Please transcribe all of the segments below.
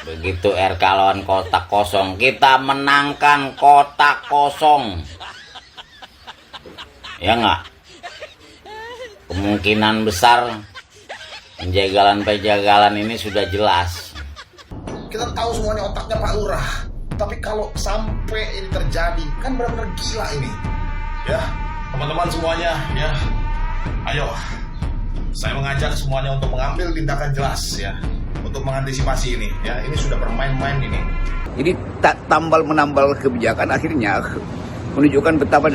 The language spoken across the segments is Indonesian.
Begitu RK lawan kotak kosong, kita menangkan kotak kosong. Ya nggak? Kemungkinan besar penjagalan-penjagalan ini sudah jelas. Kita tahu semuanya otaknya Pak Lurah. Tapi kalau sampai ini terjadi, kan benar-benar gila ini. Ya, teman-teman semuanya, ya, ayo. Saya mengajak semuanya untuk mengambil tindakan jelas, ya, untuk mengantisipasi ini. Ya, ini sudah bermain-main ini. Jadi tak tambal menambal kebijakan akhirnya menunjukkan betapa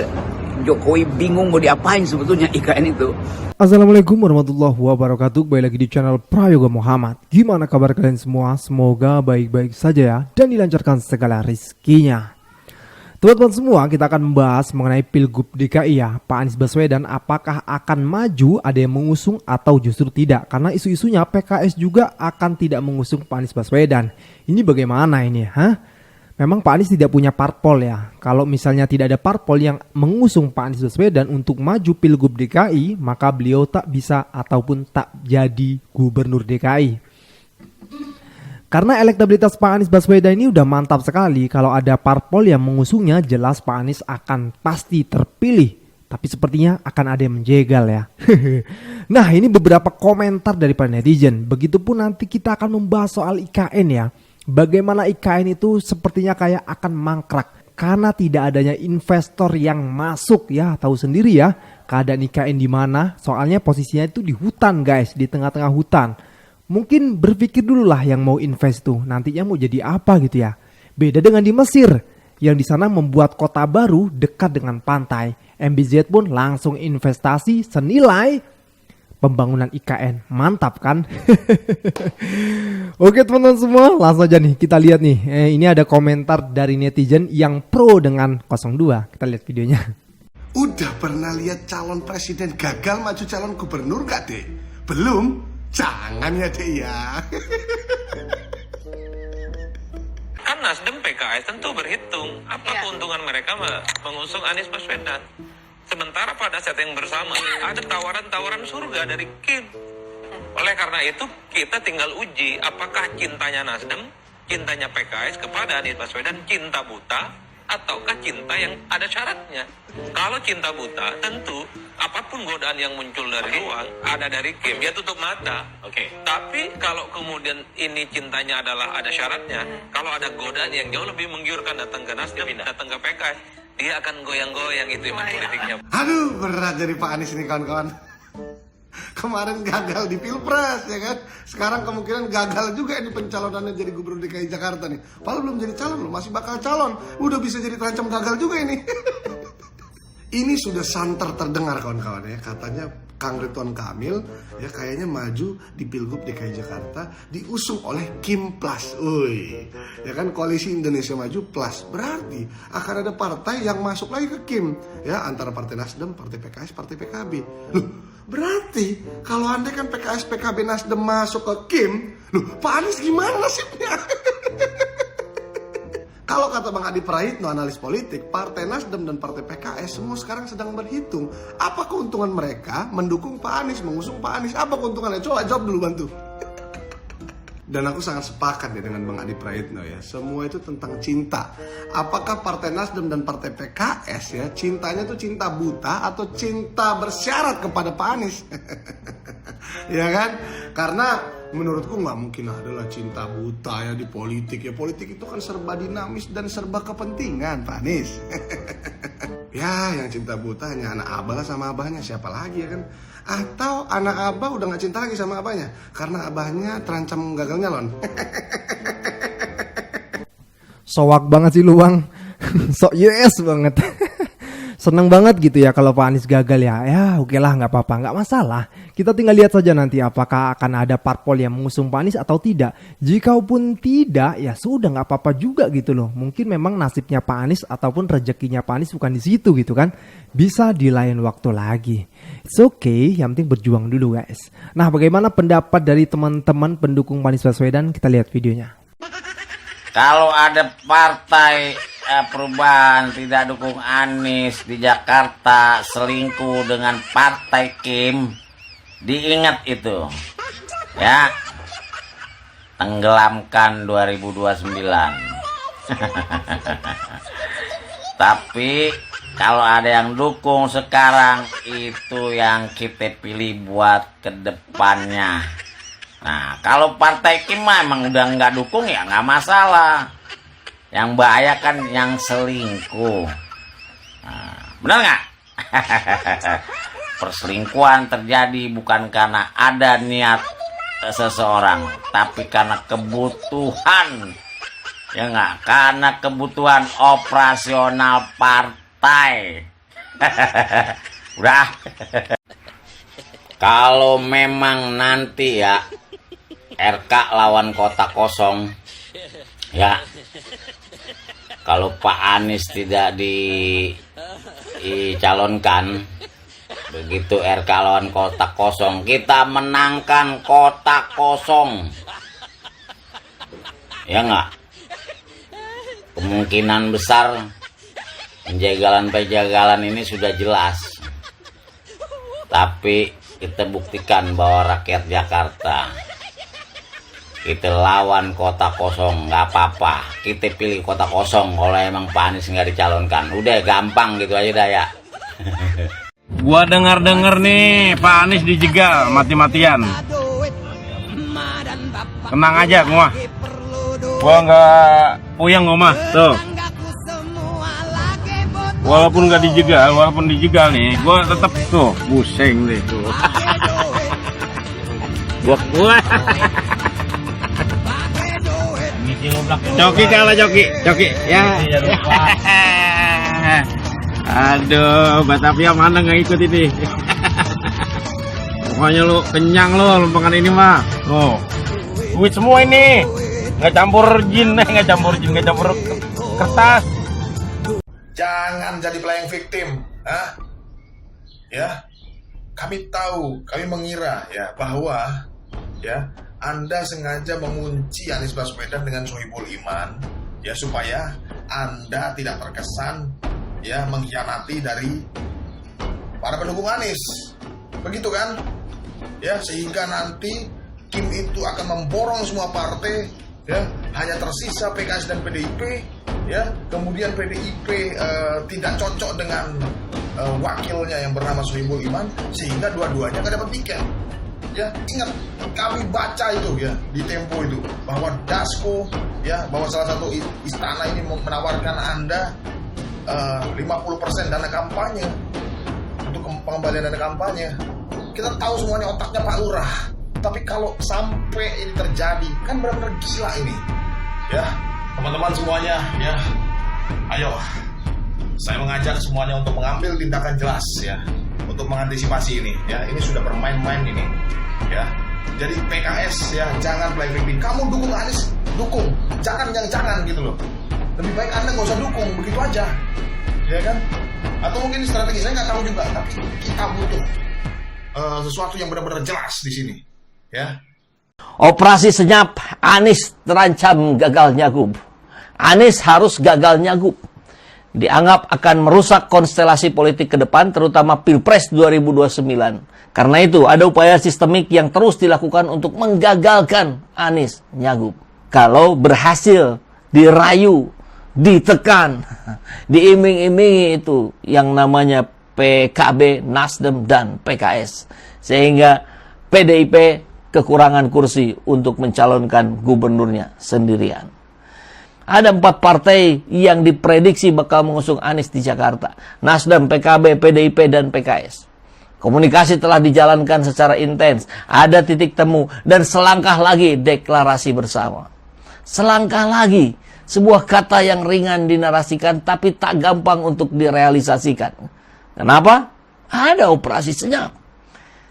Jokowi bingung mau diapain sebetulnya IKN itu. Assalamualaikum warahmatullahi wabarakatuh. Kembali lagi di channel Prayoga Muhammad. Gimana kabar kalian semua? Semoga baik-baik saja ya, dan dilancarkan segala rizkinya. Teman-teman semua, kita akan membahas mengenai Pilgub DKI ya. Pak Anies Baswedan apakah akan maju, ada yang mengusung atau justru tidak? Karena isu-isunya PKS juga akan tidak mengusung Pak Anies Baswedan. Ini bagaimana ini? Memang Pak Anies tidak punya parpol ya. Kalau misalnya tidak ada parpol yang mengusung Pak Anies Baswedan untuk maju Pilgub DKI, maka beliau tak bisa ataupun tak jadi gubernur DKI. Karena elektabilitas Pak Anies Baswedan ini udah mantap sekali. Kalau ada parpol yang mengusungnya, jelas Pak Anies akan pasti terpilih. Tapi sepertinya akan ada yang menjegal ya. Nah, ini beberapa komentar dari para netizen. Begitupun nanti kita akan membahas soal IKN ya. Bagaimana IKN itu sepertinya kayak akan mangkrak karena tidak adanya investor yang masuk ya. Tahu sendiri ya keadaan IKN di mana, soalnya posisinya itu di hutan guys, di tengah-tengah hutan. Mungkin berpikir dulu lah yang mau invest tuh nantinya mau jadi apa gitu ya. Beda dengan di Mesir yang di sana membuat kota baru dekat dengan pantai. MBZ pun langsung investasi senilai pembangunan IKN. Mantap kan? Oke teman-teman semua, langsung aja nih kita lihat nih. Ini ada komentar dari netizen yang pro dengan 02. Kita lihat videonya. Udah pernah lihat calon presiden gagal maju calon gubernur gak, Dek? Belum? Jangan ya, Dek ya. Kan Nasdem PKS tentu berhitung apa keuntungan mereka mengusung Anies Baswedan. Sementara pada saat yang bersama ada tawaran-tawaran surga dari Kim. Oleh karena itu kita tinggal uji apakah cintanya Nasdem, cintanya PKS kepada Anies Baswedan cinta buta ataukah cinta yang ada syaratnya. Kalau cinta buta tentu apapun godaan yang muncul dari luar ada dari Kim, dia tutup mata. Tapi kalau kemudian ini cintanya adalah ada syaratnya, kalau ada godaan yang jauh lebih menggiurkan datang ke Nasdem, datang ke PKS, dia akan goyang-goyang itu iman politiknya. Aduh, berat jadi Pak Anies ini kawan-kawan. Kemarin gagal di Pilpres ya kan. Sekarang kemungkinan gagal juga di pencalonannya jadi gubernur DKI Jakarta nih. Padahal belum jadi calon loh, masih bakal calon. Udah bisa jadi terancam gagal juga ini. Ini sudah santer terdengar kawan-kawan ya. Katanya Kang Ridwan Kamil ya kayaknya maju di Pilgub DKI Jakarta diusung oleh Kim Plus. Ya kan, Koalisi Indonesia Maju Plus. Berarti akan ada partai yang masuk lagi ke Kim ya, antara Partai Nasdem, Partai PKS, Partai PKB. Loh, berarti kalau andai kan PKS, PKB, Nasdem masuk ke Kim, loh Pak Anies gimana nasibnya? Kalau kata Bang Adi Praitno, analis politik, Partai Nasdem dan Partai PKS semua sekarang sedang berhitung apa keuntungan mereka mendukung Pak Anies, mengusung Pak Anies. Apa keuntungannya? Coba jawab dulu, bantu. Dan aku sangat sepakat ya dengan Bang Adi Praitno ya. Semua itu tentang cinta. Apakah Partai Nasdem dan Partai PKS ya cintanya itu cinta buta atau cinta bersyarat kepada Pak Anies? Ya kan? Karena menurutku nggak mungkin adalah cinta buta ya di politik ya. Politik itu kan serba dinamis dan serba kepentingan, Pak Anies. Ya, yang cinta buta hanya anak abah sama abahnya, siapa lagi ya kan? Atau anak abah udah nggak cinta lagi sama abahnya karena abahnya terancam gagal nyalon. Sowak banget sih lu Bang. Sok yes banget. Seneng banget gitu ya kalau Pak Anies gagal ya. Ya oke lah, nggak apa-apa, nggak masalah. Kita tinggal lihat saja nanti apakah akan ada parpol yang mengusung Pak Anies atau tidak. Jikaupun tidak, ya sudah nggak apa-apa juga gitu loh. Mungkin memang nasibnya Pak Anies ataupun rezekinya Pak Anies bukan di situ gitu kan. Bisa di lain waktu lagi. It's okay, yang penting berjuang dulu guys. Nah, bagaimana pendapat dari teman-teman pendukung Pak Anies Baswedan? Kita lihat videonya. Kalau ada partai perubahan tidak dukung Anies di Jakarta, selingkuh dengan partai Kim, diingat itu ya. tenggelamkan 2029. Tapi kalau ada yang dukung sekarang, itu yang kita pilih buat kedepannya. Nah, kalau Partai Kim emang udah nggak dukung ya nggak masalah. Yang bahaya kan yang selingkuh. Nah, benar nggak? Perselingkuhan terjadi bukan karena ada niat seseorang, tapi karena kebutuhan. Ya nggak? Karena kebutuhan operasional partai. Udah. Kalau memang nanti ya RK lawan kota kosong, ya kalau Pak Anies tidak dicalonkan, begitu RK lawan kota kosong, kita menangkan kota kosong. Ya enggak? Kemungkinan besar penjagalan-penjagalan ini sudah jelas. Tapi kita buktikan bahwa rakyat Jakarta, kita lawan kota kosong, nggak apa-apa. Kita pilih kota kosong kalau emang Pak Anies nggak dicalonkan. Udah gampang gitu aja dah ya. Gua dengar-dengar nih Pak Anies dijegal mati-matian. Tenang aja gua. Gua nggak puyeng gua mah. Tuh. Walaupun nggak dijegal, nih, gua tetap tuh pusing deh tuh. Gua. Coki kalah Coki ya. Aduh, Batavia mana nggak ikut ini. Pokoknya lu kenyang lu lempengan ini mah. Oh, duit semua ini. Nggak campur jin, nggak campur kertas. Jangan jadi playing victim, ya. Kami tahu, kami mengira ya bahwa ya Anda sengaja mengunci Anies Baswedan dengan Sohibul Iman ya supaya Anda tidak terkesan ya mengkhianati dari para pendukung Anies. Begitu kan? Ya, sehingga nanti Kim itu akan memborong semua partai ya, hanya tersisa PKS dan PDIP ya. Kemudian PDIP tidak cocok dengan wakilnya yang bernama Sohibul Iman, sehingga dua-duanya nggak dapat tiket. Ya, ingat kami baca itu ya di Tempo itu bahwa Dasko ya, bahwa salah satu istana ini menawarkan Anda 50% dana kampanye untuk pengembalian dana kampanye. Kita tahu semuanya otaknya Pak Lurah. Tapi kalau sampai ini terjadi, kan benar-benar gila ini. Ya, teman-teman semuanya ya, ayo. Saya mengajak semuanya untuk mengambil tindakan jelas ya, untuk mengantisipasi ini ya. Ini sudah bermain-main ini ya. Jadi PKS ya, jangan play victim. Kamu dukung Anies, dukung. Jangan gitu loh. Lebih baik Anda nggak usah dukung, begitu aja. Ya kan? Atau mungkin strategi saya nggak tahu juga, tapi kita butuh sesuatu yang benar-benar jelas di sini. Ya. Operasi senyap, Anies terancam gagal nyagup. Anies harus gagal nyagup. Dianggap akan merusak konstelasi politik ke depan, terutama Pilpres 2029. Karena itu, ada upaya sistemik yang terus dilakukan untuk menggagalkan Anies nyagup. Kalau berhasil dirayu, ditekan, diiming-imingi itu yang namanya PKB, Nasdem, dan PKS. Sehingga PDIP kekurangan kursi untuk mencalonkan gubernurnya sendirian. Ada 4 partai yang diprediksi bakal mengusung Anies di Jakarta. Nasdem, PKB, PDIP, dan PKS. Komunikasi telah dijalankan secara intens. Ada titik temu dan selangkah lagi deklarasi bersama. Selangkah lagi, sebuah kata yang ringan dinarasikan tapi tak gampang untuk direalisasikan. Kenapa? Ada operasi senyap.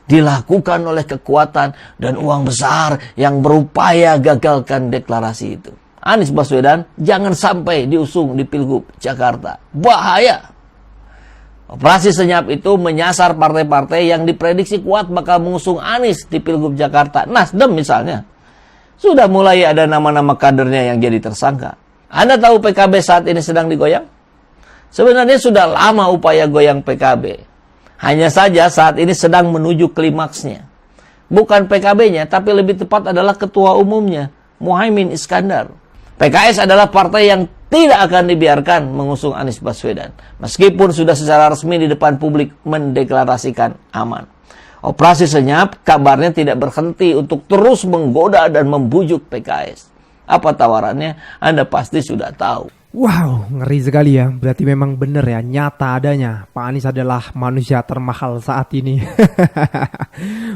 Dilakukan oleh kekuatan dan uang besar yang berupaya gagalkan deklarasi itu. Anies Baswedan jangan sampai diusung di Pilgub Jakarta. Bahaya. Operasi senyap itu menyasar partai-partai yang diprediksi kuat bakal mengusung Anies di Pilgub Jakarta. Nasdem misalnya. Sudah mulai ada nama-nama kadernya yang jadi tersangka. Anda tahu PKB saat ini sedang digoyang? Sebenarnya sudah lama upaya goyang PKB. Hanya saja saat ini sedang menuju klimaksnya. Bukan PKB-nya, tapi lebih tepat adalah ketua umumnya, Muhaimin Iskandar. PKS adalah partai yang tidak akan dibiarkan mengusung Anies Baswedan, meskipun sudah secara resmi di depan publik mendeklarasikan aman. Operasi Senyap kabarnya tidak berhenti untuk terus menggoda dan membujuk PKS. Apa tawarannya? Anda pasti sudah tahu. Wow, ngeri sekali ya. Berarti memang benar ya, nyata adanya Pak Anies adalah manusia termahal saat ini.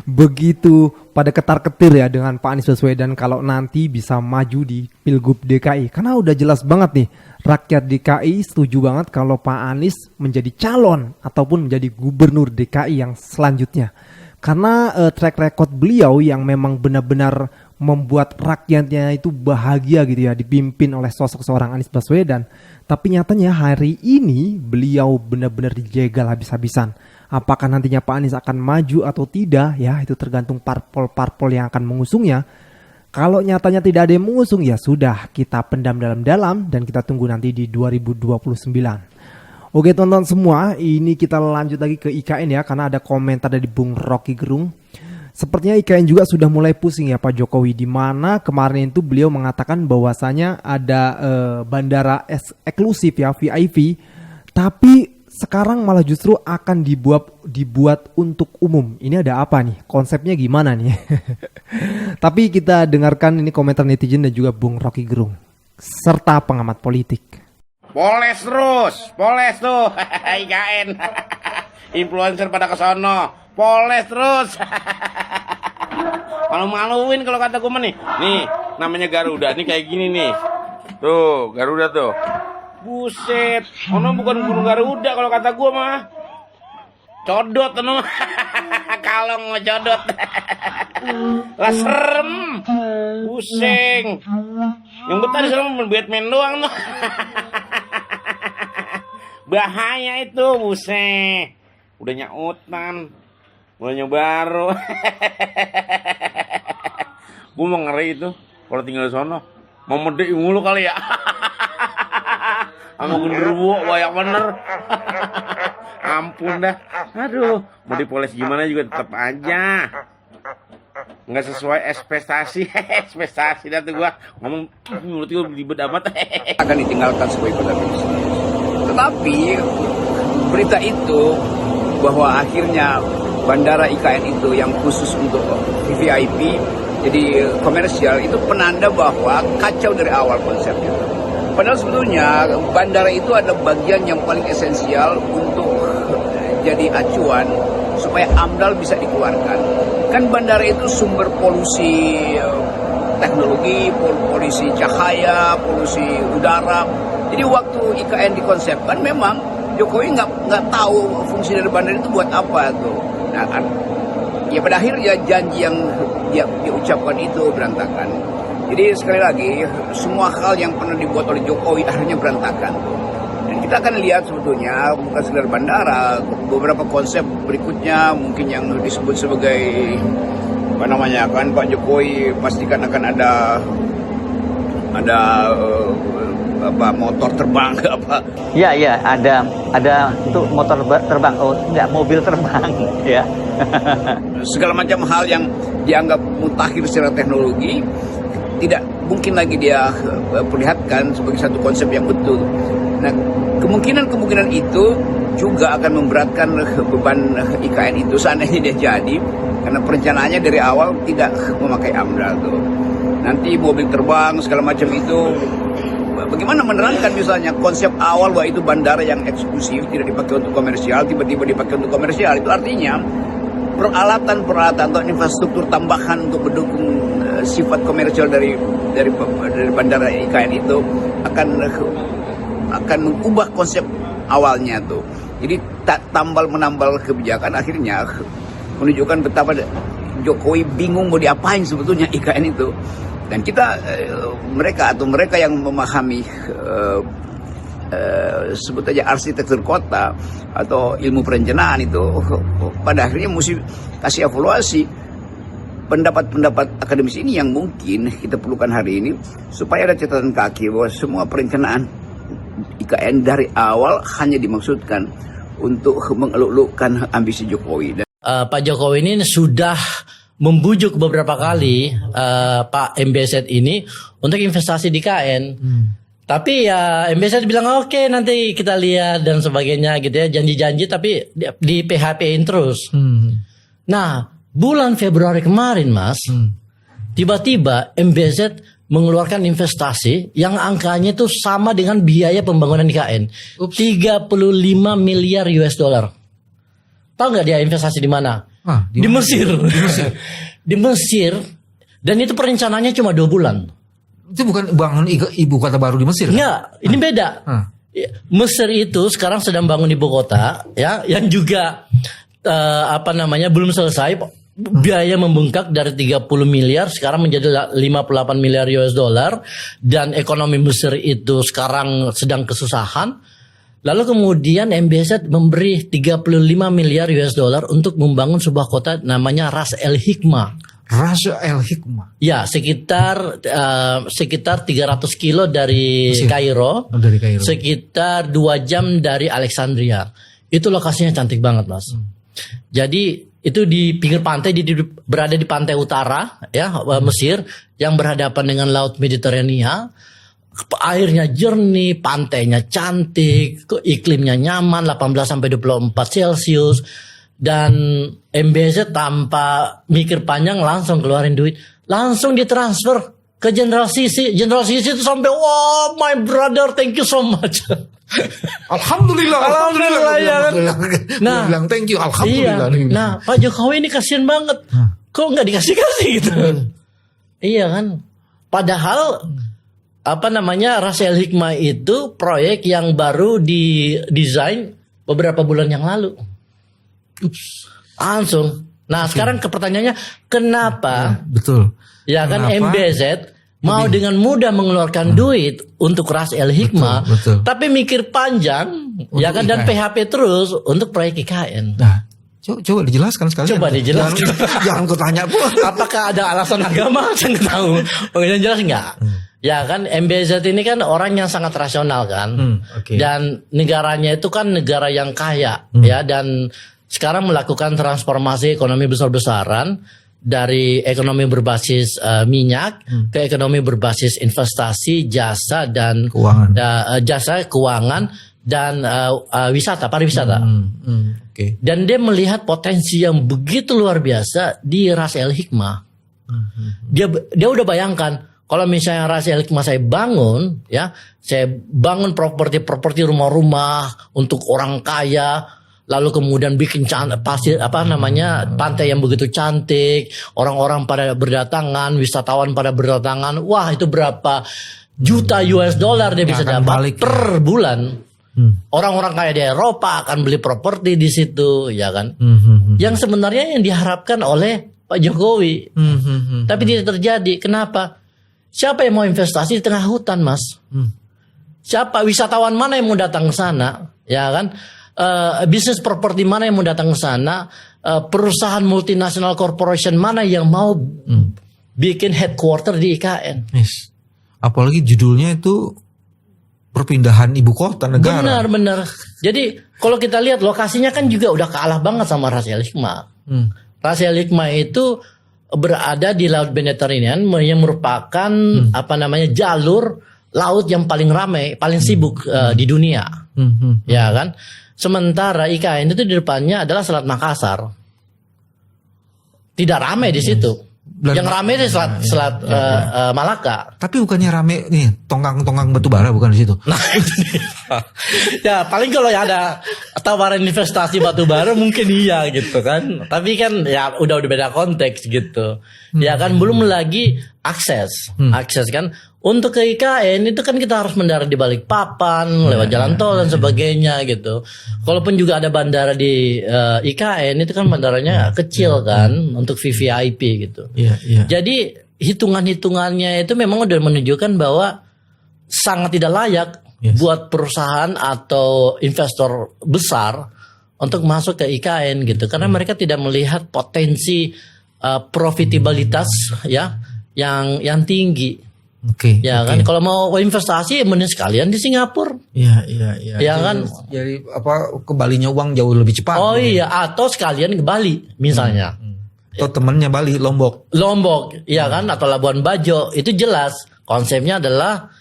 Begitu pada ketar-ketir ya dengan Pak Anies Baswedan kalau nanti bisa maju di Pilgub DKI. Karena udah jelas banget nih, rakyat DKI setuju banget kalau Pak Anies menjadi calon ataupun menjadi gubernur DKI yang selanjutnya. Karena track record beliau yang memang benar-benar membuat rakyatnya itu bahagia gitu ya, dipimpin oleh sosok seorang Anies Baswedan. Tapi nyatanya hari ini beliau benar-benar dijegal habis-habisan. Apakah nantinya Pak Anies akan maju atau tidak ya, itu tergantung parpol-parpol yang akan mengusungnya. Kalau nyatanya tidak ada yang mengusung, ya sudah, kita pendam dalam-dalam dan kita tunggu nanti di 2029. Oke teman-teman semua, ini kita lanjut lagi ke IKN ya, karena ada komentar dari Bung Rocky Gerung. Sepertinya IKN juga sudah mulai pusing ya Pak Jokowi, di mana kemarin itu beliau mengatakan bahwasanya ada bandara eksklusif ya, VIP, tapi sekarang malah justru akan dibuat untuk umum. Ini ada apa nih? Konsepnya gimana nih? Tapi kita dengarkan ini komentar netizen dan juga Bung Rocky Gerung serta pengamat politik. Poles tuh IKN. Influencer pada kesono, poles terus. Malu-maluin kalau kata gue mah nih. Nih, namanya Garuda, nih kayak gini nih. Tuh, Garuda tuh. Buset, ono bukan burung Garuda kalau kata gue mah. Codot ono. Kalong mau codot. Lah serem. Pusing. Yang betah di sana Batman doang tuh. Bahaya itu, buset. Udah nyautan. Mulanya baru. Gue mau ngeri itu kalau tinggal di sono. Mau medek mulu kali ya. Sama genderuwo banyak bener. Ampun dah. Aduh, mau dipoles gimana juga tetap aja nggak sesuai ekspektasi. Ekspektasi dah tuh gua ngomong mulut gua ribet amat. Akan ditinggalkan sebagai kota bisnis. Tetapi berita itu bahwa akhirnya bandara IKN itu yang khusus untuk VIP jadi komersial itu penanda bahwa kacau dari awal konsepnya. Padahal sebetulnya bandara itu ada bagian yang paling esensial untuk jadi acuan supaya AMDAL bisa dikeluarkan. Kan bandara itu sumber polusi teknologi, polusi cahaya, polusi udara. Jadi waktu IKN dikonsepkan memang Jokowi nggak tahu fungsi dari bandara itu buat apa tuh. Nah kan, ya pada akhirnya janji yang dia ucapkan itu berantakan. Jadi sekali lagi semua hal yang pernah dibuat oleh Jokowi akhirnya berantakan. Dan kita akan lihat sebetulnya bukan sekedar bandara, beberapa konsep berikutnya mungkin yang disebut sebagai apa namanya kan Pak Jokowi pastikan akan ada motor terbang apa? Ya ada untuk motor terbang, oh enggak, mobil terbang ya. Segala macam hal yang dianggap mutakhir secara teknologi tidak mungkin lagi dia perlihatkan sebagai satu konsep yang betul. Nah, kemungkinan itu juga akan memberatkan beban IKN itu seandainya dia jadi, karena perencanaannya dari awal tidak memakai AMDAL tuh. Nanti mobil terbang segala macam itu, bagaimana menerangkan misalnya konsep awal bahwa itu bandara yang eksklusif tidak dipakai untuk komersial, tiba-tiba dipakai untuk komersial. Itu artinya peralatan atau infrastruktur tambahan untuk mendukung sifat komersial dari bandara IKN itu akan mengubah konsep awalnya tuh. Jadi tambal menambal kebijakan akhirnya menunjukkan betapa Jokowi bingung mau diapain sebetulnya IKN itu. Dan kita mereka yang memahami sebut aja arsitektur kota atau ilmu perencanaan itu pada akhirnya mesti kasih evaluasi pendapat akademis ini yang mungkin kita perlukan hari ini supaya ada catatan kaki bahwa semua perencanaan IKN dari awal hanya dimaksudkan untuk mengeluk-elukkan ambisi Jokowi. Pak Jokowi ini sudah membujuk beberapa kali Pak MBZ ini untuk investasi di KN. Tapi ya MBZ bilang oke, nanti kita lihat dan sebagainya gitu ya, janji-janji tapi di PHP-in terus. Nah, bulan Februari kemarin Mas, tiba-tiba MBZ mengeluarkan investasi yang angkanya itu sama dengan biaya pembangunan IKN. 35 miliar US dollar. Tahu nggak dia investasi di mana? Di Mesir. Di Mesir. Dan itu perencanaannya cuma 2 bulan. Itu bukan bangun ibu kota baru di Mesir? Enggak, ini beda. Mesir itu sekarang sedang bangun ibu kota, ya, yang juga belum selesai. Biaya membengkak dari 30 miliar sekarang menjadi 58 miliar US dollar, dan ekonomi Mesir itu sekarang sedang kesusahan. Lalu kemudian MBZ memberi 35 miliar US dollar untuk membangun sebuah kota namanya Ras El Hikmah. Ras El Hikmah. Ya, sekitar 300 kilo dari Kairo. Dari Kairo. Sekitar 2 jam dari Alexandria. Itu lokasinya cantik banget, Mas. Jadi itu di pinggir pantai, berada di pantai utara ya, Mesir, yang berhadapan dengan Laut Mediterania. Airnya jernih, pantainya cantik, iklimnya nyaman, 18 sampai 24 Celcius. Dan MBZ tanpa mikir panjang langsung keluarin duit, langsung ditransfer ke Jenderal Sisi. Jenderal Sisi itu sampai, wow, my brother, thank you so much. Alhamdulillah ya kan. Nah, bilang thank you, alhamdulillah. Iya. Nah, Pak Jokowi ini kasihan banget. Kok nggak dikasih-kasih gitu? Iya kan. Padahal Ras El Hikmah itu proyek yang baru didesain beberapa bulan yang lalu. Langsung. Nah, sekarang pertanyaannya kenapa? Betul. Ya kan, MBZ mau dengan mudah mengeluarkan duit untuk Ras El Hikmah, betul. tapi mikir panjang, ya kan, dan PHP terus untuk proyek IKN. Nah, coba dijelaskan sekali. Coba dijelaskan. Jangan kutanya pula. Apakah ada alasan agama? Saya nggak tahu. Pengen jelas nggak? Ya kan, MBZ ini kan orang yang sangat rasional kan, dan negaranya itu kan negara yang kaya, ya, dan sekarang melakukan transformasi ekonomi besar-besaran dari ekonomi berbasis minyak ke ekonomi berbasis investasi, jasa dan keuangan, jasa keuangan dan wisata, pariwisata. Dan dia melihat potensi yang begitu luar biasa di Ras El Hikmah. Dia udah bayangkan, kalau misalnya Ras El Hikmah saya bangun, ya, saya bangun properti rumah-rumah untuk orang kaya. Lalu kemudian bikin pantai yang begitu cantik, orang-orang pada berdatangan, wisatawan pada berdatangan. Wah, itu berapa juta US dollar dia bisa dapat per bulan. Orang-orang kaya di Eropa akan beli properti di situ, ya kan? Yang sebenarnya yang diharapkan oleh Pak Jokowi. Tapi tidak terjadi. Kenapa? Siapa yang mau investasi di tengah hutan, Mas? Siapa wisatawan mana yang mau datang ke sana, ya kan? Bisnis properti mana yang mau datang ke sana, perusahaan multinasional corporation mana yang mau bikin headquarter di IKN. Yes. Apalagi judulnya itu perpindahan ibu kota negara. Benar. Jadi kalau kita lihat lokasinya kan juga udah kalah banget sama Ras El Hikmah. Ras El Hikmah itu berada di Laut Mediterranean yang merupakan jalur laut yang paling ramai, paling sibuk di dunia. Ya kan? Sementara IKN itu di depannya adalah Selat Makassar. Tidak ramai di situ. Yang ramai di Selat Malaka. Tapi bukannya ramai nih tonggang-tonggang batu bara, bukan di situ. Nah, ya paling kalau ada tawaran investasi batu bara mungkin iya gitu kan. Tapi kan ya udah beda konteks gitu. Ya kan, belum lagi akses kan. Untuk ke IKN itu kan kita harus mendarat di Balikpapan, lewat jalan tol dan sebagainya gitu. Kalaupun juga ada bandara di IKN itu kan bandaranya kecil kan untuk VVIP gitu. Jadi hitungan-hitungannya itu memang udah menunjukkan bahwa sangat tidak layak buat perusahaan atau investor besar untuk masuk ke IKN gitu. Karena mereka tidak melihat potensi profitabilitas ya yang tinggi. Kan kalau mau investasi mending sekalian di Singapura. Ya kan. Jadi kembalinya uang jauh lebih cepat. Iya, atau sekalian ke Bali misalnya. Atau temennya Bali, Lombok. Lombok, ya kan, atau Labuan Bajo, itu jelas konsepnya adalah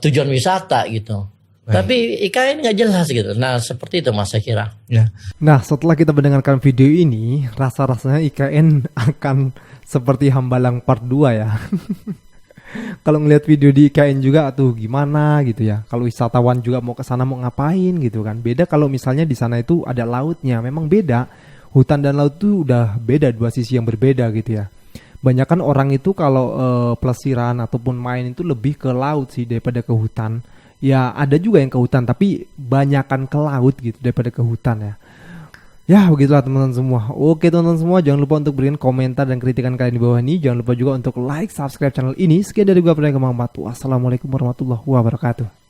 tujuan wisata gitu. Tapi IKN nggak jelas gitu. Nah seperti itu Mas saya kira. Ya. Nah setelah kita mendengarkan video ini, rasa-rasanya IKN akan seperti Hambalang part 2 ya. Kalau ngelihat video di IKN juga tuh gimana gitu ya. Kalau wisatawan juga mau ke sana mau ngapain gitu kan. Beda kalau misalnya di sana itu ada lautnya, memang beda. Hutan dan laut itu udah beda, dua sisi yang berbeda gitu ya. Banyakan orang itu kalau pelesiran ataupun main itu lebih ke laut sih daripada ke hutan. Ya ada juga yang ke hutan tapi banyakan ke laut gitu daripada ke hutan ya. Ya begitulah teman-teman semua. Oke teman-teman semua, jangan lupa untuk berikan komentar dan kritikan kalian di bawah ini. Jangan lupa juga untuk like, subscribe channel ini. Sekian dari gua Prank Muhammad. Wassalamualaikum warahmatullahi wabarakatuh.